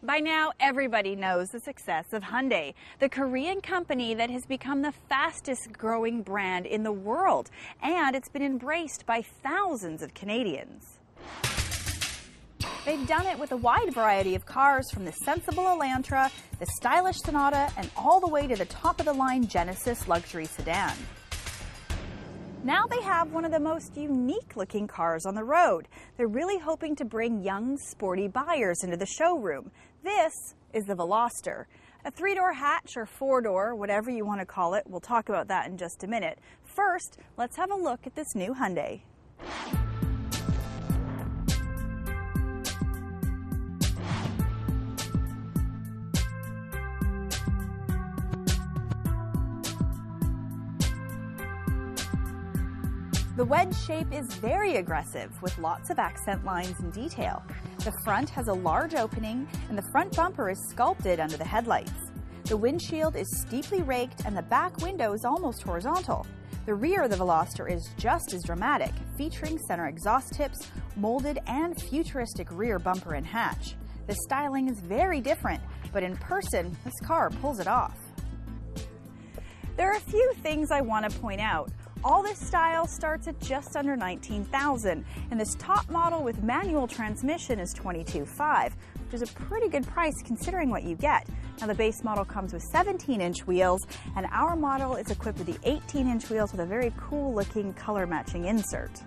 By now, everybody knows the success of Hyundai, the Korean company that has become the fastest growing brand in the world, and it's been embraced by thousands of Canadians. They've done it with a wide variety of cars, from the sensible Elantra, the stylish Sonata, and all the way to the top-of-the-line Genesis luxury sedan. Now they have one of the most unique-looking cars on the road. They're really hoping to bring young, sporty buyers into the showroom. This is the Veloster. A 3-door hatch or 4-door, whatever you want to call it. We'll talk about that in just a minute. First, let's have a look at this new Hyundai. The wedge shape is very aggressive, with lots of accent lines and detail. The front has a large opening, and the front bumper is sculpted under the headlights. The windshield is steeply raked, and the back window is almost horizontal. The rear of the Veloster is just as dramatic, featuring center exhaust tips, molded and futuristic rear bumper and hatch. The styling is very different, but in person, this car pulls it off. There are a few things I want to point out. All this style starts at just under $19,000, and this top model with manual transmission is $22,500, which is a pretty good price considering what you get. Now, the base model comes with 17-inch wheels, and our model is equipped with the 18-inch wheels with a very cool-looking color-matching insert.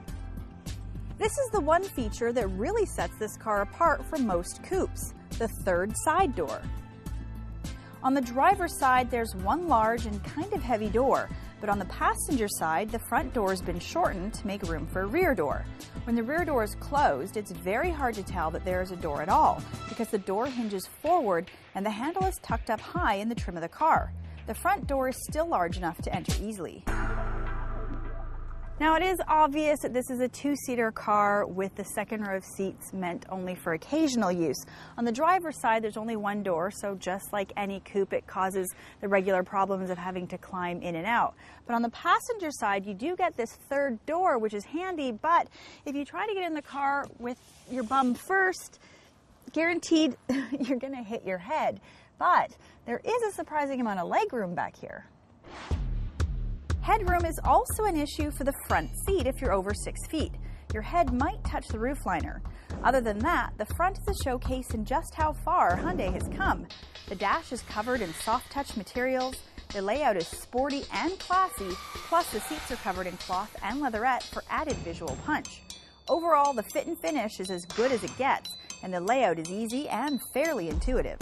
This is the one feature that really sets this car apart from most coupes, the third side door. On the driver's side, there's one large and kind of heavy door. But on the passenger side, the front door has been shortened to make room for a rear door. When the rear door is closed, it's very hard to tell that there is a door at all, because the door hinges forward and the handle is tucked up high in the trim of the car. The front door is still large enough to enter easily. Now, it is obvious that this is a two-seater car with the second row of seats meant only for occasional use. On the driver's side, there's only one door, so just like any coupe, it causes the regular problems of having to climb in and out. But on the passenger side, you do get this third door, which is handy, but if you try to get in the car with your bum first, guaranteed you're going to hit your head. But there is a surprising amount of legroom back here. Headroom is also an issue for the front seat if you're over 6 feet. Your head might touch the roofliner. Other than that, the front is a showcase in just how far Hyundai has come. The dash is covered in soft-touch materials, the layout is sporty and classy, plus the seats are covered in cloth and leatherette for added visual punch. Overall, the fit and finish is as good as it gets, and the layout is easy and fairly intuitive.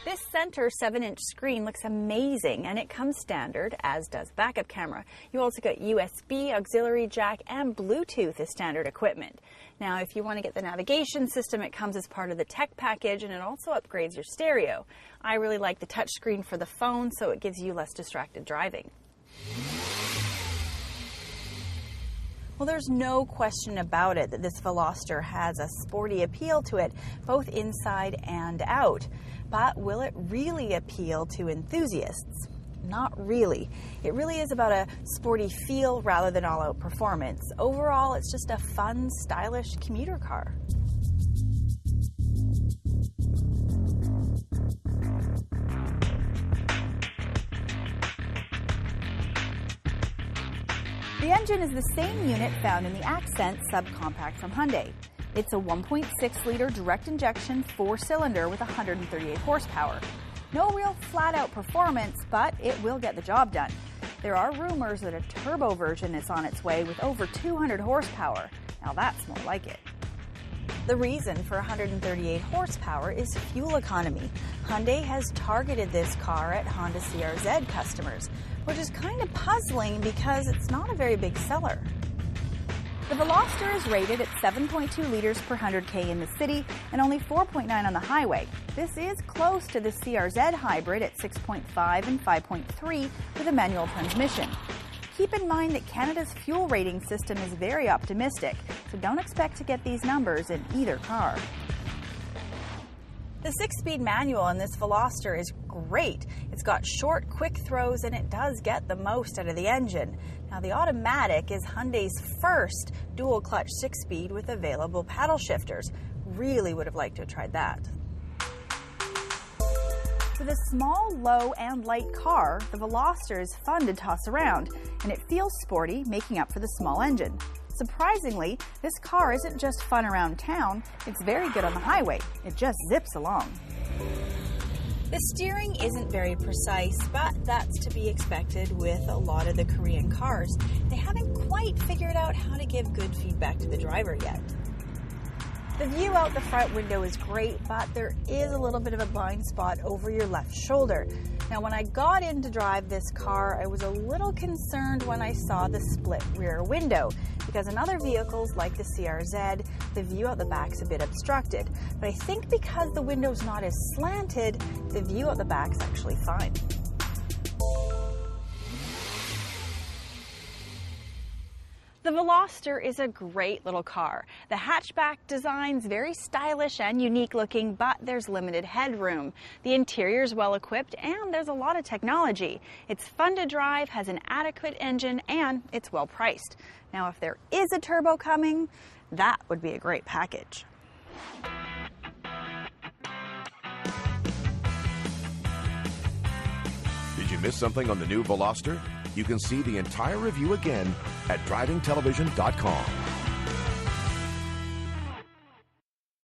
This center 7-inch screen looks amazing, and it comes standard, as does backup camera. You also got USB, auxiliary jack, and Bluetooth as standard equipment. Now, if you want to get the navigation system, it comes as part of the tech package, and it also upgrades your stereo. I really like the touchscreen for the phone, so it gives you less distracted driving. Well, there's no question about it that this Veloster has a sporty appeal to it, both inside and out. But will it really appeal to enthusiasts? Not really. It really is about a sporty feel rather than all-out performance. Overall, it's just a fun, stylish commuter car. The engine is the same unit found in the Accent subcompact from Hyundai. It's a 1.6-liter direct injection 4-cylinder with 138 horsepower. No real flat-out performance, but it will get the job done. There are rumors that a turbo version is on its way with over 200 horsepower. Now that's more like it. The reason for 138 horsepower is fuel economy. Hyundai has targeted this car at Honda CR-Z customers, which is kind of puzzling because it's not a very big seller. The Veloster is rated at 7.2 liters per 100K in the city and only 4.9 on the highway. This is close to the CR-Z hybrid at 6.5 and 5.3 with a manual transmission. Keep in mind that Canada's fuel rating system is very optimistic, so don't expect to get these numbers in either car. The 6-speed manual in this Veloster is great. It's got short, quick throws, and it does get the most out of the engine. Now, the automatic is Hyundai's first dual-clutch 6-speed with available paddle shifters. Really would have liked to have tried that. For the small, low, and light car, the Veloster is fun to toss around, and it feels sporty, making up for the small engine. Surprisingly, this car isn't just fun around town, it's very good on the highway. It just zips along. The steering isn't very precise, but that's to be expected with a lot of the Korean cars. They haven't quite figured out how to give good feedback to the driver yet. The view out the front window is great, but there is a little bit of a blind spot over your left shoulder. Now, when I got in to drive this car, I was a little concerned when I saw the split rear window, because in other vehicles like the CRZ, the view out the back's a bit obstructed. But I think because the window's not as slanted, the view out the back's actually fine. The Veloster is a great little car. The hatchback design's very stylish and unique looking, but there's limited headroom. The interior's well equipped and there's a lot of technology. It's fun to drive, has an adequate engine, and it's well priced. Now, if there is a turbo coming, that would be a great package. Did you miss something on the new Veloster? You can see the entire review again at drivingtelevision.com.